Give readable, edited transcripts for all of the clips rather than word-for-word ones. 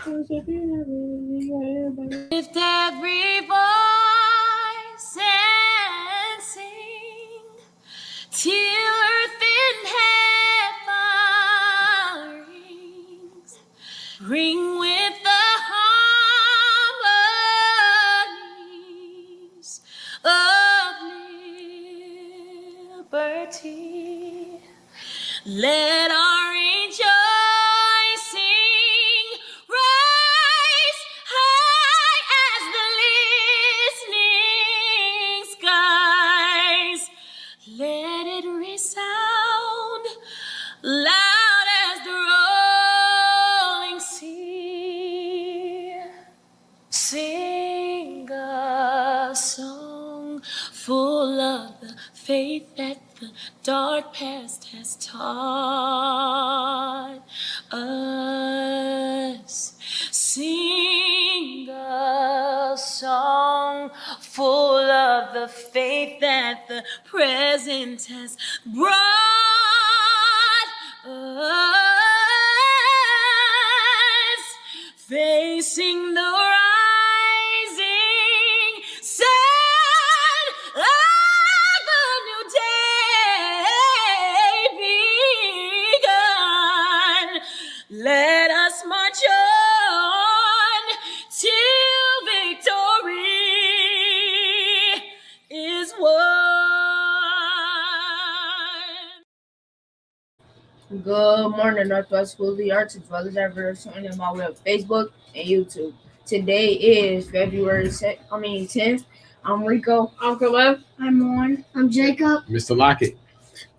Lift every voice and sing till earth and heaven rings. Ring with the harmonies of liberty. Let our rejoicing rise high as the listening skies. Let it resound loud as the rolling sea. Sing a song full of the faith that the dark past has taught us. Sing a song full of the faith that the present has brought us. Facing the rising sun of a new day begun. Let us march on till victory is won. Good morning, Northwest School of the Arts, as well as everyone on my way on Facebook and YouTube. Today is February 10th. I'm Rico. I'm Caleb. I'm Lauren. I'm Jacob. Mr. Lockett.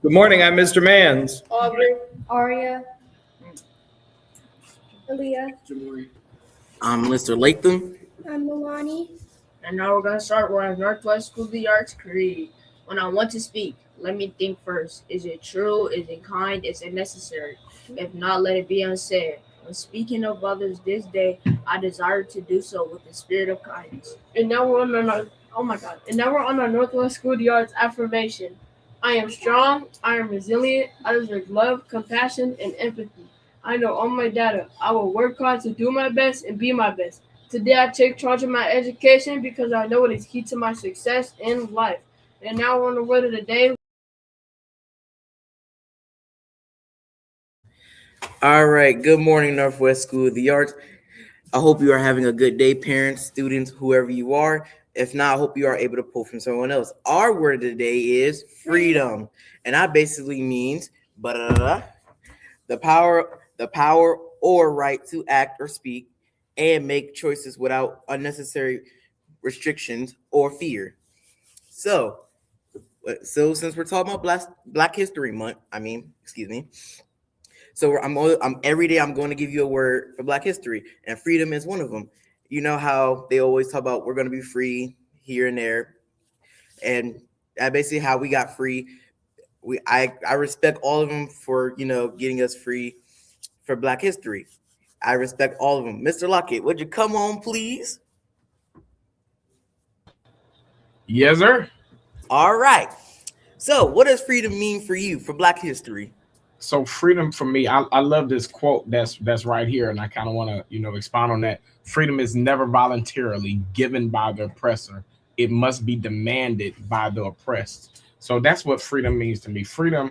Good morning, I'm Mr. Mans. Aubrey. Aria. Aaliyah. I'm Mr. Latham. I'm Milani. And now we're going to start with our Northwest School of the Arts creed. When I want to speak, let me think first. Is it true? Is it kind? Is it necessary? If not, let it be unsaid. When speaking of others this day, I desire to do so with the spirit of kindness. And now we're on our Northwest School of the Arts affirmation. I am strong, I am resilient, I deserve love, compassion, and empathy. I know all my data. I will work hard to do my best and be my best. Today I take charge of my education because I know it is key to my success in life. And now we're on the word of the day. All right. Good morning, Northwest School of the Arts. I hope you are having a good day, parents, students, whoever you are. If not, I hope you are able to pull from someone else. Our word of the day is freedom. And that basically means the power or right to act or speak and make choices without unnecessary restrictions or fear. So since we're talking about Black History Month, so I'm every day I'm going to give you a word for Black history, and freedom is one of them. You know how they always talk about we're going to be free here and there, and that basically how we got free. I respect all of them for getting us free for Black history. I respect all of them. Mr. Lockett, would you come on, please? Yes, sir. All right. So, what does freedom mean for you for Black history? So freedom for me, I love this quote that's right here, and I kind of want to expound on that. Freedom is never voluntarily given by the oppressor. It must be demanded by the oppressed. So that's what freedom means to me. Freedom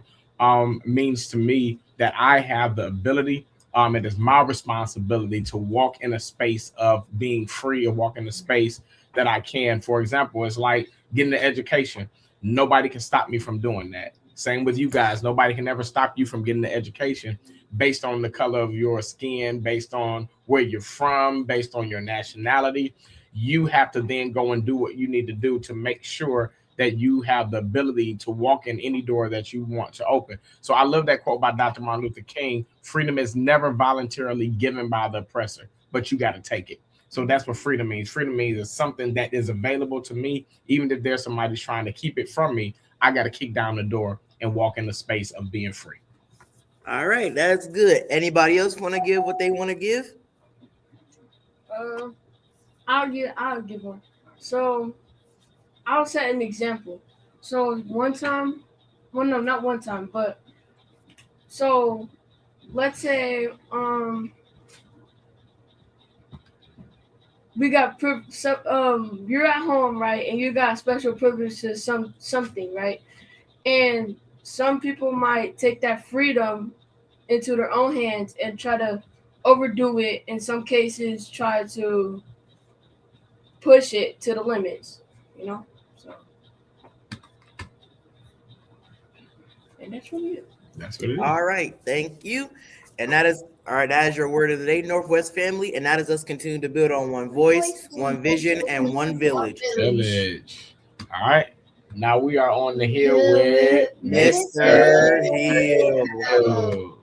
means to me that I have the ability. It is my responsibility to walk in a space of being free, or walk in a space that I can. For example, it's like getting an education. Nobody can stop me from doing that. Same with you guys. Nobody can ever stop you from getting the education based on the color of your skin, based on where you're from, based on your nationality. You have to then go and do what you need to do to make sure that you have the ability to walk in any door that you want to open. So I love that quote by Dr. Martin Luther King. Freedom is never voluntarily given by the oppressor, but you got to take it. So that's what freedom means. Freedom means it's something that is available to me. Even if there's somebody trying to keep it from me, I got to kick down the door and walk in the space of being free. All right, that's good. Anybody else want to give what they want to give? I'll give one. So I'll set an example. So one time, well, no, not one time, but so let's say we got you're at home, right, and you got special privilege to something, right, and some people might take that freedom into their own hands and try to overdo it. In some cases, try to push it to the limits, So, and that's really it. That's what it is. All right, thank you. And that is all right. That is your word of the day, Northwest family, and that is us continuing to build on one voice, one vision, and one village. Village. All right. Now we are on the hill with Mr. Hill. Oh.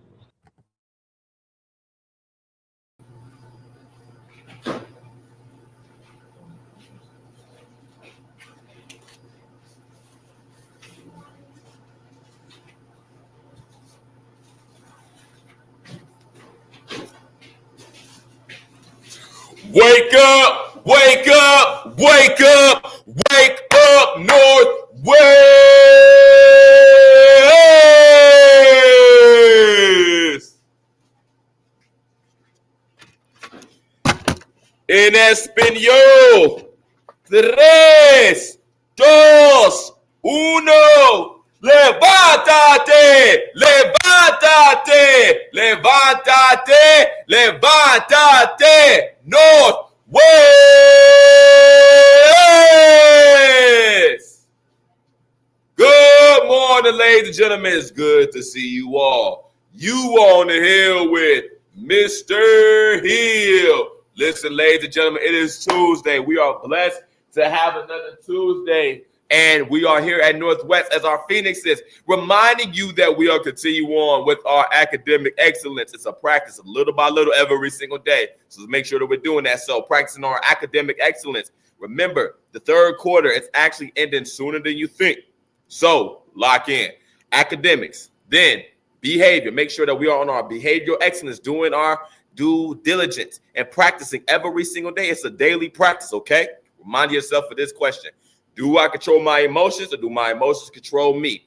Wake up, wake up, wake up, wake up, Northwest. En español, 3, 2, 1. Levántate, levántate, levántate, levántate, Northwest. Good morning, ladies and gentlemen. It's good to see you all. You on the hill with Mr. Hill. Listen, ladies and gentlemen, it is Tuesday. We are blessed to have another Tuesday. And we are here at Northwest as our Phoenixes, reminding you that we are continuing on with our academic excellence. It's a practice of little by little every single day. So let's make sure that we're doing that. So practicing our academic excellence. Remember, the third quarter is actually ending sooner than you think. So lock in. Academics, then behavior. Make sure that we are on our behavioral excellence, doing our due diligence and practicing every single day. It's a daily practice, okay? Remind yourself of this question. Do I control my emotions or do my emotions control me?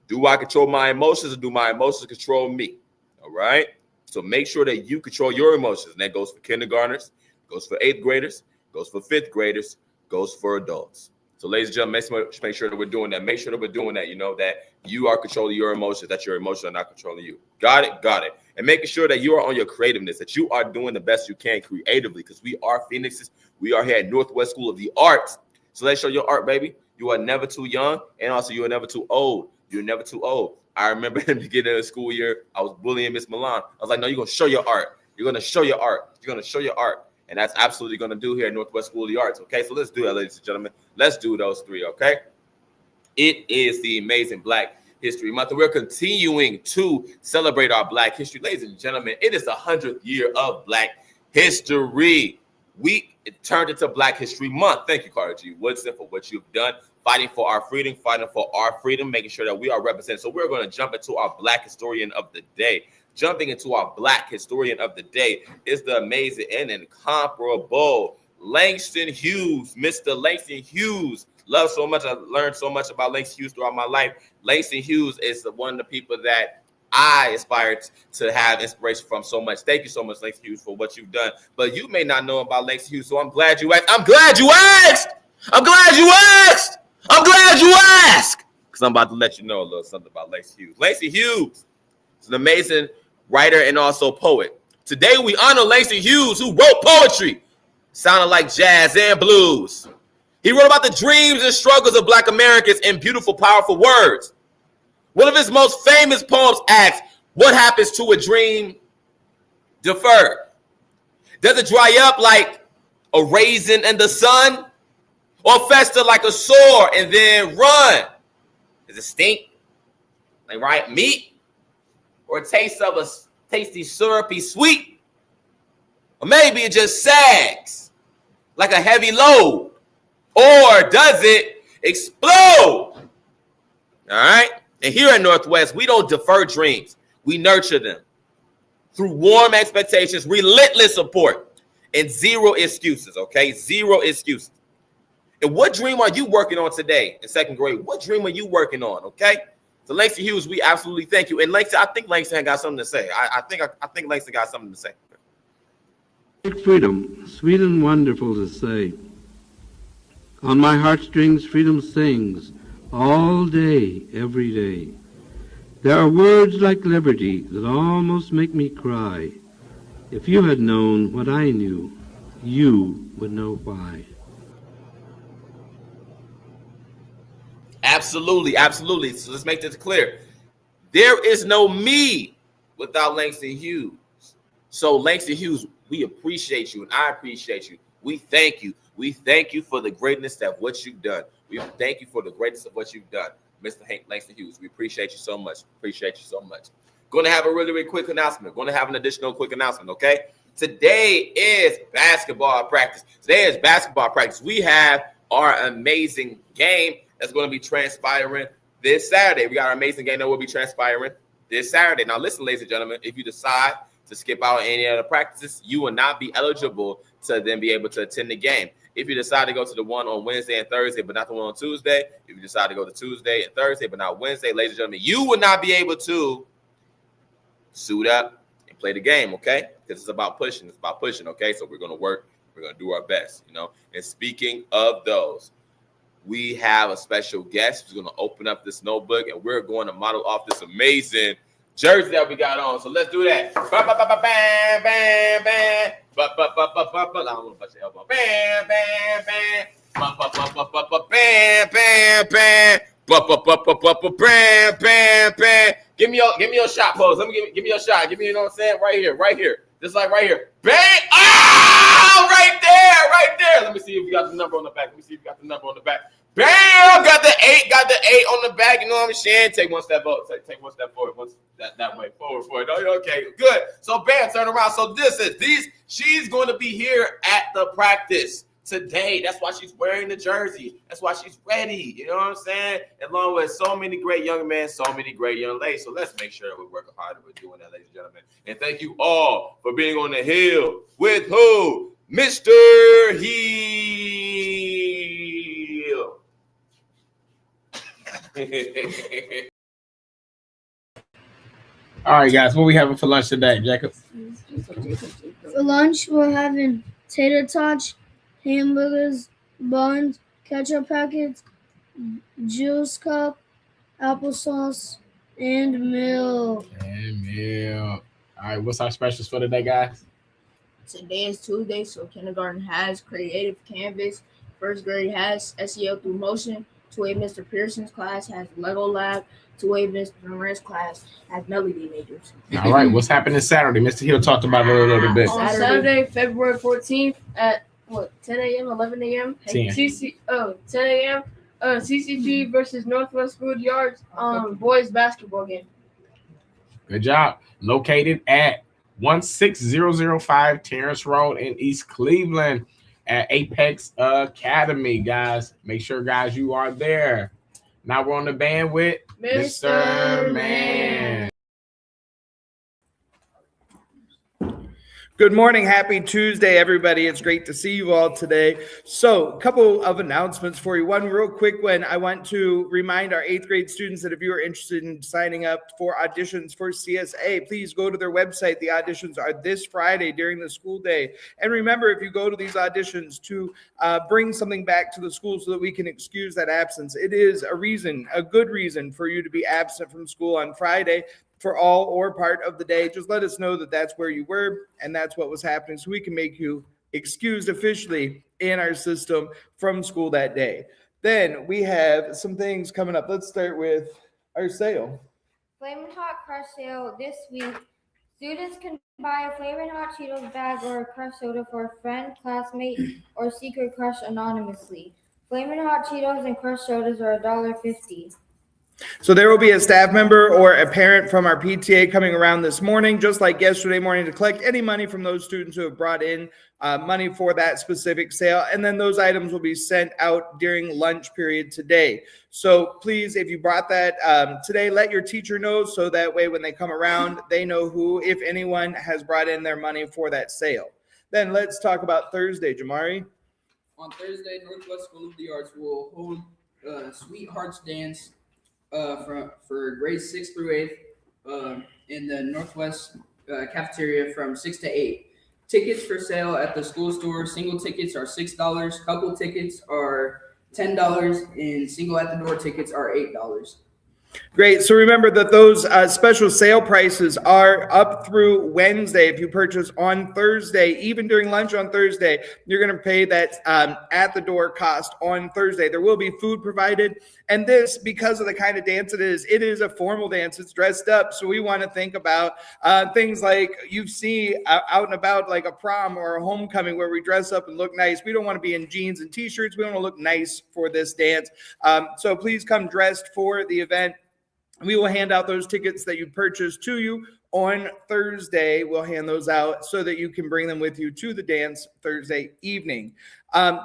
Do I control my emotions or do my emotions control me? All right? So make sure that you control your emotions. And that goes for kindergartners, goes for 8th graders, goes for 5th graders, goes for adults. So ladies and gentlemen, make sure that we're doing that. Make sure that we're doing that, that you are controlling your emotions, that your emotions are not controlling you. Got it? Got it. And making sure that you are on your creativeness, that you are doing the best you can creatively, because we are Phoenixes. We are here at Northwest School of the Arts. So let's show your art, baby. You are never too young, and also you are never too old. You're never too old. I remember in the beginning of the school year, I was bullying Miss Milan. I was like, no, you're going to show your art. You're going to show your art. You're going to show your art. And that's absolutely going to do here at Northwest School of the Arts, okay? So let's do that, ladies and gentlemen. Let's do those three, okay? It is the amazing Black History Month, and we're continuing to celebrate our Black history. Ladies and gentlemen, it is the 100th year of Black History Week. It turned into Black History Month. Thank you, Carter G. Woodson, for what you've done, fighting for our freedom, making sure that we are represented. So we're going to jump into our Black historian of the day. Jumping into our Black historian of the day is the amazing and incomparable Langston Hughes. Mr. Langston Hughes. Love so much. I learned so much about Langston Hughes throughout my life. Langston Hughes is one of the people that I aspire to have inspiration from so much. Thank you so much, Langston Hughes, for what you've done. But you may not know about Langston Hughes, so I'm glad you asked. I'm glad you asked. I'm glad you asked. I'm glad you asked. Because I'm about to let you know a little something about Langston Hughes. Langston Hughes is an amazing writer and also poet. Today we honor Langston Hughes, who wrote poetry sounding like jazz and blues. He wrote about the dreams and struggles of Black Americans in beautiful, powerful words. One of his most famous poems asks, what happens to a dream deferred? Does it dry up like a raisin in the sun? Or fester like a sore and then run? Does it stink like right meat? Or a taste of a tasty syrupy sweet? Or maybe it just sags like a heavy load? Or does it explode? All right? And here at Northwest, we don't defer dreams. We nurture them through warm expectations, relentless support, and zero excuses, okay? Zero excuses. And what dream are you working on today in second grade? What dream are you working on, okay? So Langston Hughes, we absolutely thank you. And Langston, I think Langston got something to say. I think Langston got something to say. Freedom, sweet and wonderful to say. On my heartstrings freedom sings all day, every day. There are words like liberty that almost make me cry. If you had known what I knew, you would know why. Absolutely, absolutely. So let's make this clear. There is no me without Langston Hughes. So Langston Hughes, we appreciate you and I appreciate you. We thank you. We thank you for the greatness of what you've done. We thank you for the greatness of what you've done, Mr. Langston Hughes. We appreciate you so much. Appreciate you so much. Going to have a really, really quick announcement. Going to have an additional quick announcement, okay? Today is basketball practice. We have our amazing game that's going to be transpiring this Saturday. We got our amazing game that will be transpiring this Saturday. Now, listen, ladies and gentlemen, if you decide to skip out on any of the practices, you will not be eligible to then be able to attend the game. If you decide to go to the one on Wednesday and Thursday, but not the one on Tuesday, if you decide to go to Tuesday and Thursday, but not Wednesday, ladies and gentlemen, you will not be able to suit up and play the game, okay? Because it's about pushing. It's about pushing, okay? So we're going to work. We're going to do our best, you know? And speaking of those, we have a special guest who's going to open up this notebook, and we're going to model off this amazing jersey that we got on. So let's do that. Bam, bam, bam, bam, bam. I don't want to touch the elbow. Bam, bam, bam. Bam, bam, bam, bam. Give me your shot pose. Let me give me your shot. Give me, you know what I'm saying? Right here. Just like right here. Bang! Oh, right there. Let me see if you got the number on the back. Bam! Got the 8 on the back. You know what I'm saying? Take one step up. Take one step forward. That way. Forward. Okay, good. So bam, turn around. So she's going to be here at the practice today. That's why she's wearing the jersey. That's why she's ready. You know what I'm saying? Along with so many great young men, so many great young ladies. So let's make sure that we're working hard and we're doing that, ladies and gentlemen. And thank you all for being on the hill with who? Mr. Hill. All right, guys, what we having for lunch today, Jacob? For lunch, we're having tater tots, hamburgers, buns, ketchup packets, juice cup, applesauce, and milk. All right, what's our specials for today, guys? Today is Tuesday, so kindergarten has Creative Canvas. First grade has SEL through motion. 2A Mr. Pearson's class has Lego Lab. 2A Mr. Moran's class has Melody Majors. All right, what's happening Saturday? Mr. Hill talked about it a little bit. On Saturday, February 14th at 10 a.m., 11 a.m. 10 a.m. CCG versus Northwest School Yards boys basketball game. Good job. Located at 16005 Terrace Road in East Cleveland at Apex Academy, guys. Make sure, guys, you are there. Now we're on the band with Mr. Man. Good morning. Happy Tuesday, everybody. It's great to see you all today. So a couple of announcements for you. One real quick one. I want to remind our 8th grade students that if you are interested in signing up for auditions for CSA, please go to their website. The auditions are this Friday during the school day. And remember, if you go to these auditions, to bring something back to the school so that we can excuse that absence. It is a good reason for you to be absent from school on Friday for all or part of the day. Just let us know that that's where you were and that's what was happening so we can make you excused officially in our system from school that day. Then we have some things coming up. Let's start with our sale. Flamin' Hot Crush sale this week. Students can buy a Flamin' Hot Cheetos bag or a crush soda for a friend, classmate, or secret crush anonymously. Flamin' Hot Cheetos and crush sodas are $1.50. So there will be a staff member or a parent from our PTA coming around this morning, just like yesterday morning, to collect any money from those students who have brought in money for that specific sale. And then those items will be sent out during lunch period today. So please, if you brought that today, let your teacher know so that way when they come around, they know who, if anyone, has brought in their money for that sale. Then let's talk about Thursday, Jamari. On Thursday, Northwest School of the Arts will hold Sweethearts Dance for grades 6 through 8 in the Northwest cafeteria from 6 to 8. Tickets for sale at the school store. Single tickets are $6. Couple tickets are $10, and single at the door tickets are $8. Great. So remember that those special sale prices are up through Wednesday. If you purchase on Thursday, even during lunch on Thursday, you're going to pay that at the door cost on Thursday. There will be food provided. And this, because of the kind of dance it is a formal dance. It's dressed up. So we want to think about things like you see out and about, like a prom or a homecoming where we dress up and look nice. We don't want to be in jeans and t-shirts. We want to look nice for this dance. So please come dressed for the event. We will hand out those tickets that you purchased to you on Thursday. We'll hand those out so that you can bring them with you to the dance Thursday evening.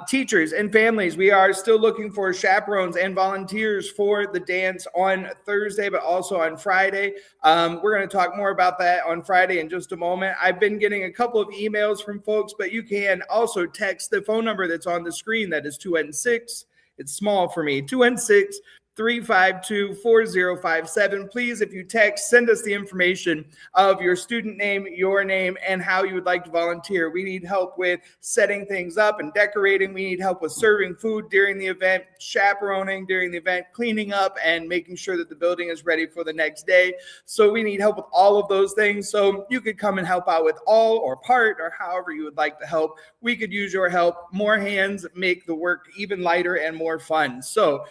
Teachers and families, we are still looking for chaperones and volunteers for the dance on Thursday, but also on Friday. We're going to talk more about that on Friday in just a moment. I've been getting a couple of emails from folks, but you can also text the phone number that's on the screen. That is 216. It's small for me. 216-352-4057. Please, if you text, send us the information of your student name, your name, and how you would like to volunteer. We need help with setting things up and decorating. We need help with serving food during the event, chaperoning during the event, cleaning up, and making sure that the building is ready for the next day. So we need help with all of those things. So you could come and help out with all or part or however you would like to help. We could use your help. More hands make the work even lighter and more fun. So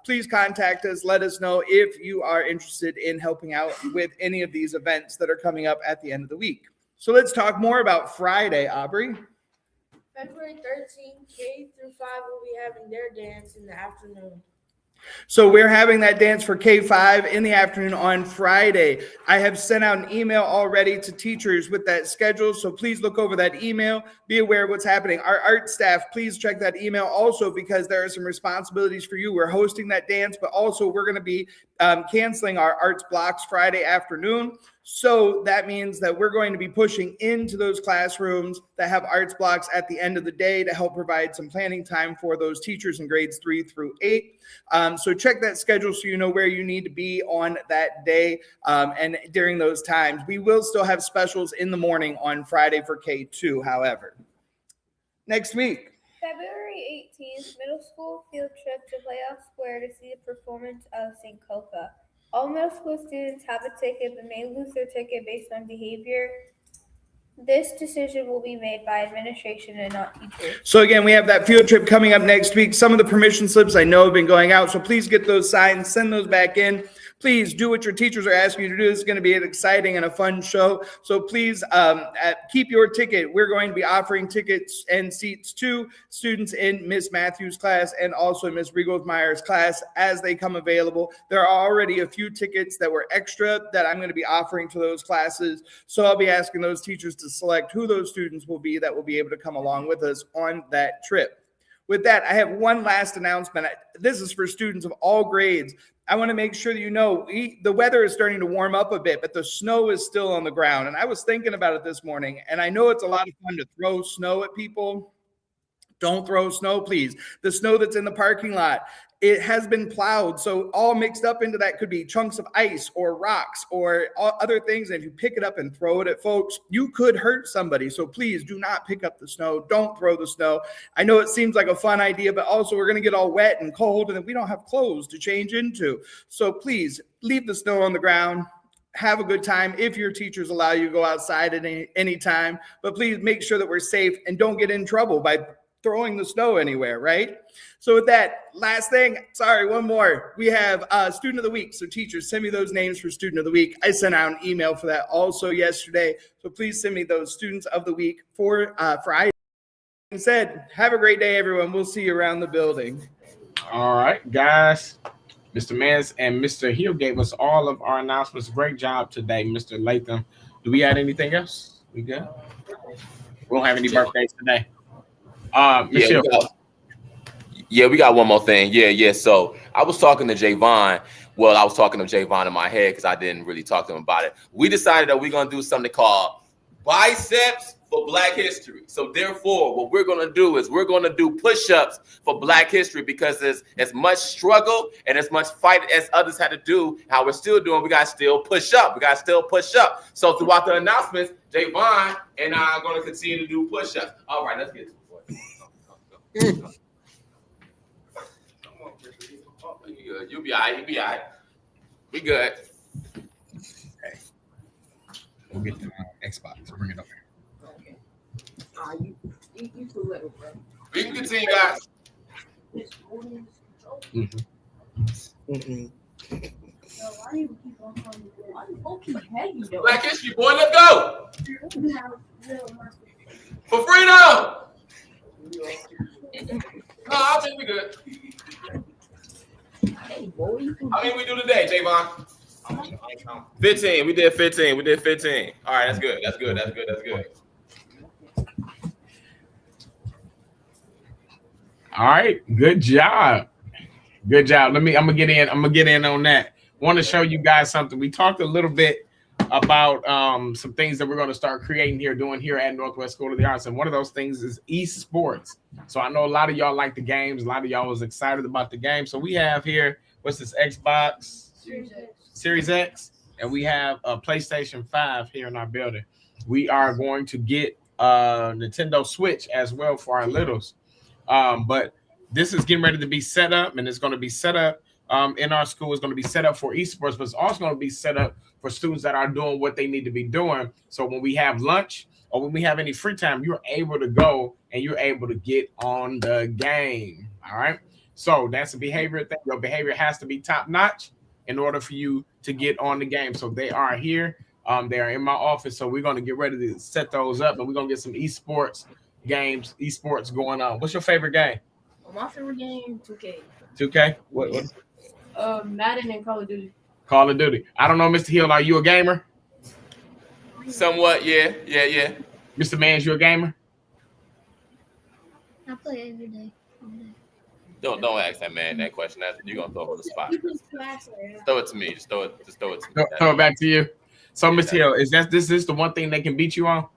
please contact us. Let us know if you are interested in helping out with any of these events that are coming up at the end of the week. So let's talk more about Friday, Aubrey. February 13th, K through 5 will be having their dance in the afternoon. So we're having that dance for K-5 in the afternoon on Friday. I have sent out an email already to teachers with that schedule, so please look over that email. Be aware of what's happening. Our art staff, please check that email also because there are some responsibilities for you. We're hosting that dance, but also we're going to be canceling our arts blocks Friday afternoon. So that means that we're going to be pushing into those classrooms that have arts blocks at the end of the day to help provide some planning time for those teachers in grades 3 through 8. So check that schedule so you know where you need to be on that day and during those times. We will still have specials in the morning on Friday for K2, however. Next week. February 18th, middle school field trip to Playoff Square to see the performance of Sankofa. All middle school students have a ticket but may lose their ticket based on behavior. This decision will be made by administration and not teachers. So again, we have that field trip coming up next week. Some of the permission slips I know have been going out, so please get those signed, send those back in. Please do what your teachers are asking you to do. This is going to be an exciting and a fun show. So please keep your ticket. We're going to be offering tickets and seats to students in Miss Matthews' class and also Miss Riegelsmeyer's class as they come available. There are already a few tickets that were extra that I'm going to be offering to those classes. So I'll be asking those teachers to select who those students will be that will be able to come along with us on that trip. With that, I have one last announcement. This is for students of all grades. I want to make sure that you know the weather is starting to warm up a bit, but the snow is still on the ground. And I was thinking about it this morning, and I know it's a lot of fun to throw snow at people. Don't throw snow, please. The snow that's in the parking lot, it has been plowed. So all mixed up into that could be chunks of ice or rocks or other things. And if you pick it up and throw it at folks, you could hurt somebody. So please do not pick up the snow. Don't throw the snow. I know it seems like a fun idea, but also we're going to get all wet and cold and then we don't have clothes to change into. So please leave the snow on the ground. Have a good time if your teachers allow you to go outside at any time. But please make sure that we're safe and don't get in trouble by throwing the snow anywhere, right? So with that, last thing, sorry, one more. We have Student of the Week. So teachers, send me those names for Student of the Week. I sent out an email for that also yesterday. So please send me those Students of the Week for Friday. And said, have a great day, everyone. We'll see you around the building. All right, guys. Mr. Mans and Mr. Hill gave us all of our announcements. Great job today, Mr. Latham. Do we add anything else? We good? We don't have any birthdays today. Yeah, we got one more thing. Yeah. So I was talking to Javon. Well, I was talking to Javon in my head because I didn't really talk to him about it. We decided that we're going to do something called Biceps for Black history. So therefore, what we're going to do is we're going to do push-ups for Black history, because there's as much struggle and as much fight as others had to do, how we're still doing, we got to still push up. We got to still push up. So throughout the announcements, Javon and I are going to continue to do push-ups. All right, let's get to it. You'll be all right. You'll be all right. We good. Okay. We'll get the Xbox. Bring it up here. Okay. You too little, bro. We can continue, guys. Black history, boy. Let's go. For freedom. No, I think we good. How many we do today, Javon? 15. We did 15. We did 15. All right, that's good. That's good. That's good. That's good. All right, good job. Good job. I'm gonna get in on that. Want to show you guys something. We talked a little bit about some things that we're going to start creating doing here at Northwest School of the Arts, and one of those things is esports. So I know a lot of y'all like the games. A lot of y'all was excited about the game. So we have here, what's this, Xbox Series X, and we have a PlayStation 5 here in our building. We are going to get a Nintendo Switch as well for our littles. But this is getting ready to be set up, and it's going to be set up in our school. It's going to be set up for esports, but it's also going to be set up for students that are doing what they need to be doing. So when we have lunch or when we have any free time, you're able to go and you're able to get on the game. All right. So that's a behavior thing. Your behavior has to be top notch in order for you to get on the game. So they are here. They are in my office. So we're going to get ready to set those up, and we're going to get some esports games, esports going on. What's your favorite game? My favorite game, 2K. 2K? What? Madden and Call of Duty. Call of Duty. I don't know, Mr. Hill, are you a gamer? Somewhat, yeah. Mr. Mans, you a gamer? I play every day. Don't ask that man that question. You're gonna throw it on the spot. Throw it to me. Just throw it to me. Throw it back to you. So, Mr. Hill, this is the one thing they can beat you on?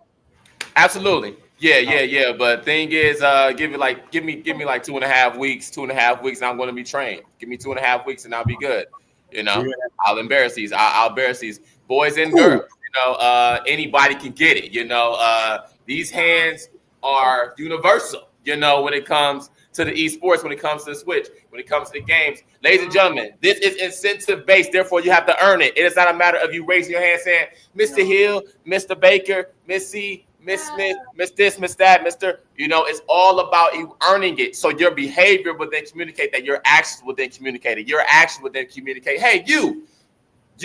Absolutely. Yeah. But thing is, give me like 2.5 weeks. 2.5 weeks, and I'm going to be trained. Give me 2.5 weeks, and I'll be good. You know, I'll embarrass these. I'll embarrass these boys and girls. You know, anybody can get it. You know, these hands are universal. You know, when it comes to the esports, when it comes to the Switch, when it comes to the games, ladies and gentlemen, this is incentive based. Therefore, you have to earn it. It is not a matter of you raising your hand saying, "Mr. Hill, Mr. Baker, Miss C, Miss Smith, Miss this, Miss that, Mr." You know, it's all about you earning it. So your behavior will then communicate that. Your actions will then communicate it. Your actions will then communicate, hey, you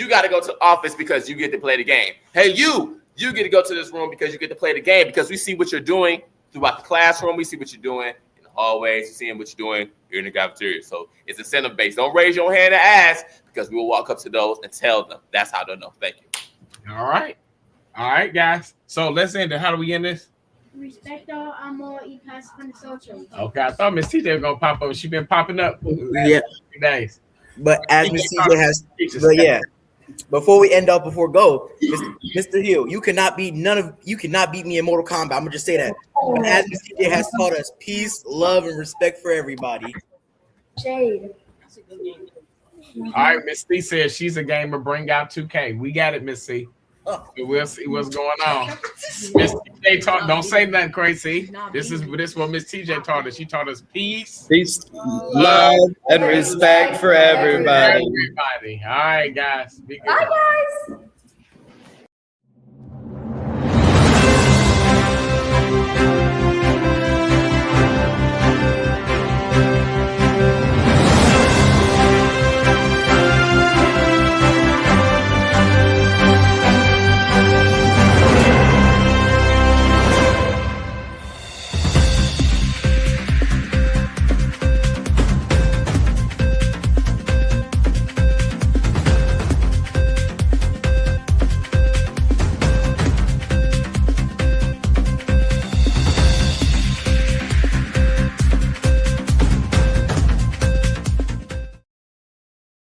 got to go to the office because you get to play the game. Hey, you get to go to this room because you get to play the game, because we see what you're doing throughout the classroom. We see what you're doing in the hallways. We're seeing what you're doing here in the cafeteria. So it's incentive based. Don't raise your hand and ask, because we will walk up to those and tell them. That's how they'll know. Thank you. All right, guys. So let's end it. How do we end this? Respect all amor y paz con nosotros. Okay, I thought Miss TJ was gonna pop up. She's been popping up. Yeah. Days. But as Miss TJ has, but yeah. Before we end up, Mr. Hill, you cannot beat me in Mortal Kombat. I'm gonna just say that. But as Miss TJ has taught us, peace, love, and respect for everybody. Shade. All right, Miss C says she's a gamer. Bring out 2K. We got it, Miss C. We'll see what's going on. Miss TJ taught. Don't say nothing crazy. This is what Miss TJ taught us. She taught us peace, love, and respect for everybody. All right, guys. Be good. Bye, guys.